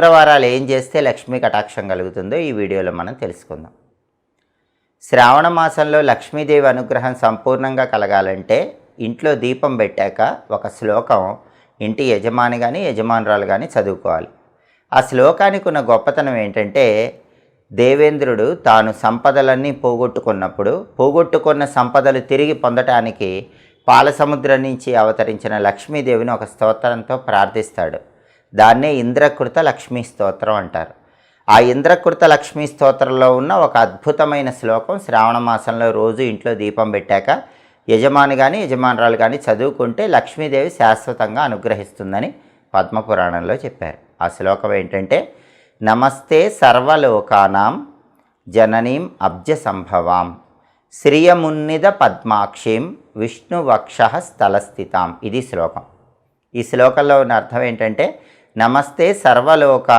శుక్రవారాలు ఏం చేస్తే లక్ష్మీ కటాక్షం కలుగుతుందో ఈ వీడియోలో మనం తెలుసుకుందాం. శ్రావణ మాసంలో లక్ష్మీదేవి అనుగ్రహం సంపూర్ణంగా కలగాలంటే ఇంట్లో దీపం పెట్టాక ఒక శ్లోకం ఇంటి యజమాని కానీ యజమానురాలు కానీ చదువుకోవాలి. ఆ శ్లోకానికి ఉన్న గొప్పతనం ఏంటంటే, దేవేంద్రుడు తాను సంపదలన్నీ పోగొట్టుకున్న సంపదలు తిరిగి పొందటానికి పాలసముద్రం నుంచి అవతరించిన లక్ష్మీదేవిని ఒక స్తోత్రంతో ప్రార్థిస్తాడు. దాన్నే ఇంద్రకృత లక్ష్మీ స్తోత్రం అంటారు. ఆ ఇంద్రకృత లక్ష్మీ స్తోత్రంలో ఉన్న ఒక అద్భుతమైన శ్లోకం శ్రావణ మాసంలో రోజు ఇంట్లో దీపం పెట్టాక యజమాని కానీ యజమానురాలు కానీ చదువుకుంటే లక్ష్మీదేవి శాశ్వతంగా అనుగ్రహిస్తుందని పద్మపురాణంలో చెప్పారు. ఆ శ్లోకం ఏంటంటే, నమస్తే సర్వలోకానాం జననీం అబ్జ సంభవాం శ్రియమున్నిద పద్మాక్షీం విష్ణువక్ష స్థలస్థితాం. ఇది శ్లోకం. ఈ శ్లోకంలో ఉన్న అర్థం ఏంటంటే, నమస్తే సర్వలోకా